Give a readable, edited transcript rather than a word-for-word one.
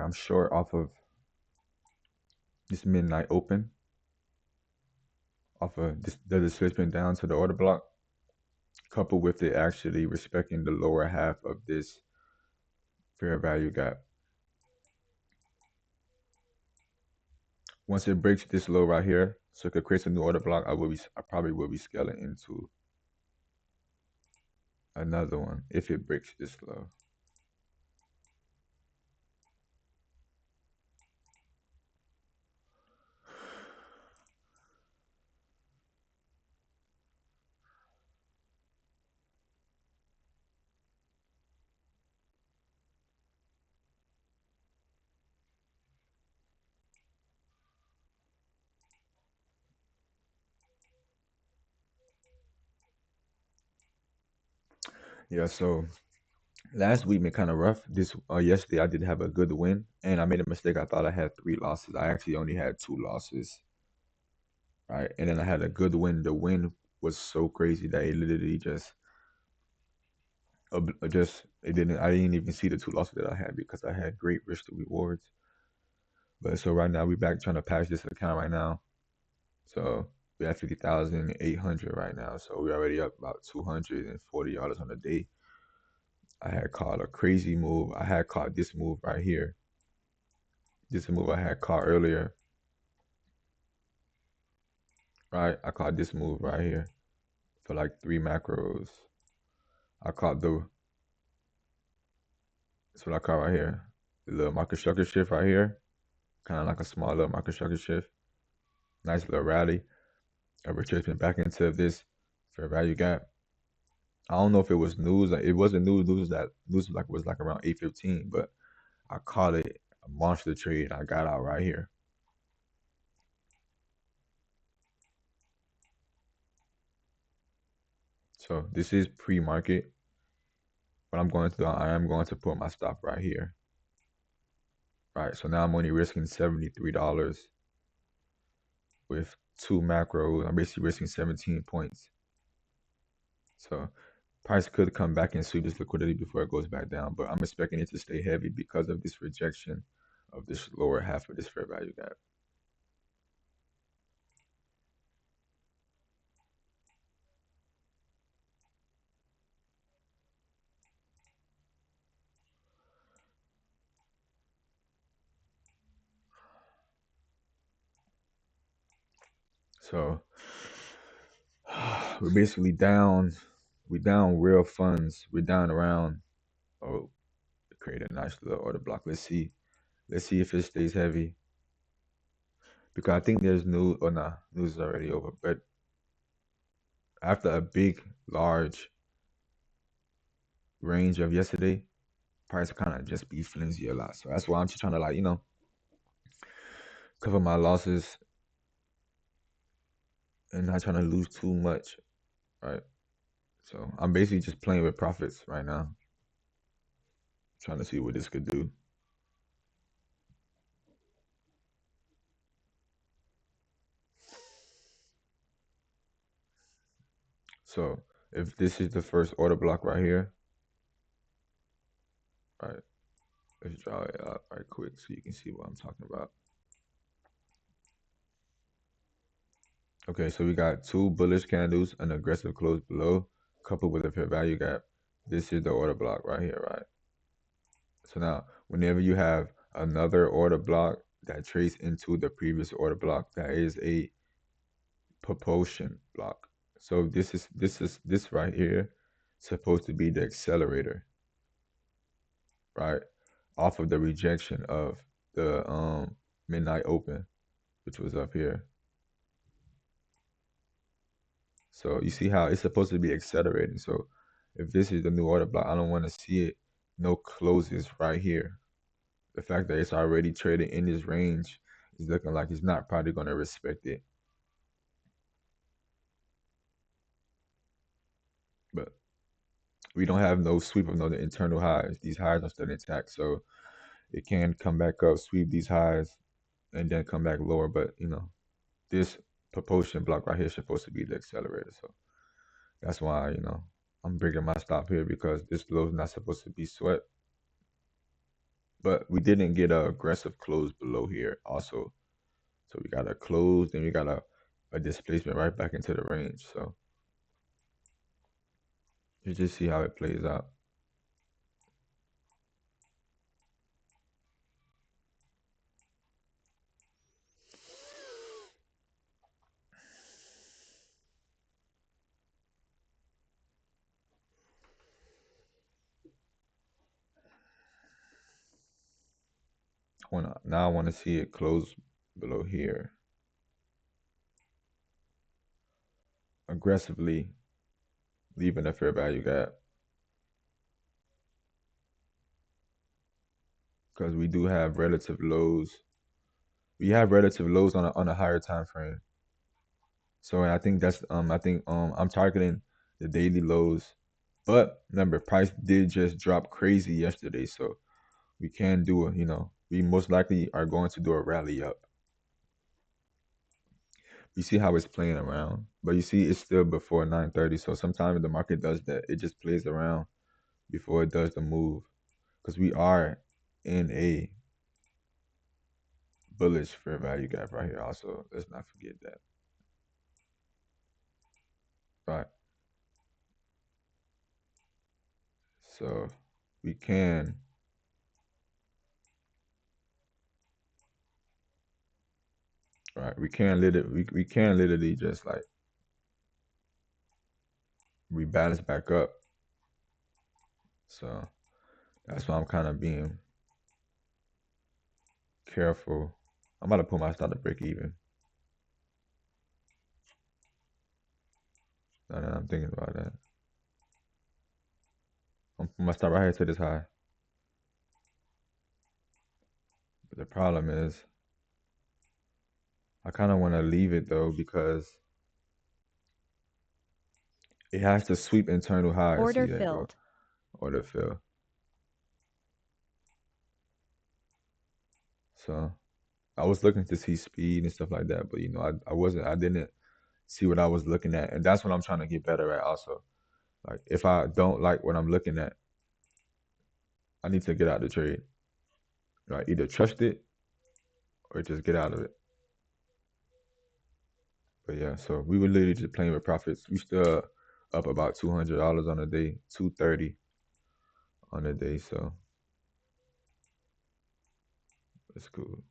I'm short off of this midnight open, off of this, the displacement down to the order block, coupled with it actually respecting the lower half of this fair value gap. Once it breaks this low right here, so it creates a new order block, I probably will be scaling into another one if it breaks this low. Yeah, so last week been kind of rough. This yesterday I did have a good win, and I made a mistake. I thought I had 3 losses. I actually only had 2 losses, right? And then I had a good win. The win was so crazy that it literally just it didn't. I didn't even see the 2 losses that I had because I had great risk to rewards. But so right now we back trying to patch this account right now. So we have 50,800 right now. So we're already up about $240 on the day. I had caught a crazy move. I had caught this move right here. This is a move I had caught earlier, right? I caught this move right here for like 3 macros. I caught that's what I caught right here. The little market structure shift right here. Kind of like a small little market structure shift. Nice little rally. A retracement back into this fair value gap. I don't know if it was news. Like, it wasn't news. News like was like around 8:15, but I caught it a monster trade. I got out right here. So this is pre-market. What I'm going to do, I am going to put my stop right here. Right. So now I'm only risking $73 with 2 macros. I'm basically risking 17 points. So price could come back and sweep this liquidity before it goes back down, but I'm expecting it to stay heavy because of this rejection of this lower half of this fair value gap. So we're basically down. We're down real funds. We're down around. Oh, create a nice little order block. Let's see. Let's see if it stays heavy. Because I think there's news. Oh, nah, news is already over. But after a big, large range of yesterday, price kind of just be flimsy a lot. So that's why I'm just trying to like cover my losses and not trying to lose too much, right? So I'm basically just playing with profits right now, trying to see what this could do. So if this is the first order block right here, right? Let's draw it out right quick so you can see what I'm talking about. Okay, so we got 2 bullish candles, an aggressive close below, coupled with a fair value gap. This is the order block right here, right? So now, whenever you have another order block that trades into the previous order block, that is a propulsion block. So this right here supposed to be the accelerator, right? Off of the rejection of the midnight open, which was up here. So you see how it's supposed to be accelerating. So if this is the new order block, I don't want to see it. No closes right here. The fact that it's already trading in this range is looking like it's not probably going to respect it. But we don't have no sweep of no internal highs. These highs are still intact. So it can come back up, sweep these highs, and then come back lower. But this propulsion block right here is supposed to be the accelerator. So that's why, I'm, I'm bringing my stop here because this low is not supposed to be swept. but we didn't get a aggressive close below here also. So we got a close, then we got a displacement right back into the range. So you just see how it plays out. Now I wanna see it close below here. Aggressively leaving a fair value gap. Because we do have relative lows. We have relative lows on a higher time frame. So I think that's I'm targeting the daily lows. But remember, price did just drop crazy yesterday, so we can do a, we most likely are going to do a rally up. You see how it's playing around, but you see it's still before 9:30. So sometimes the market does that; it just plays around before it does the move, because we are in a bullish fair value gap right here. Also, let's not forget that. Right. So we can, right? We can literally just like rebalance back up. So that's why I'm kind of being careful. I'm about to put my stop to break even. Now that I'm thinking about that, I'm putting my stop right here to this high. But the problem is, I kind of want to leave it though because it has to sweep internal highs. Order See, there you go. filled. Order fill. So I was looking to see speed and stuff like that, but I didn't see what I was looking at, and that's what I'm trying to get better at. Also, like if I don't like what I'm looking at, I need to get out of the trade. Like either trust it or just get out of it. But yeah, so we were literally just playing with profits. We still up about $200 on a day, 230 on a day. So it's cool.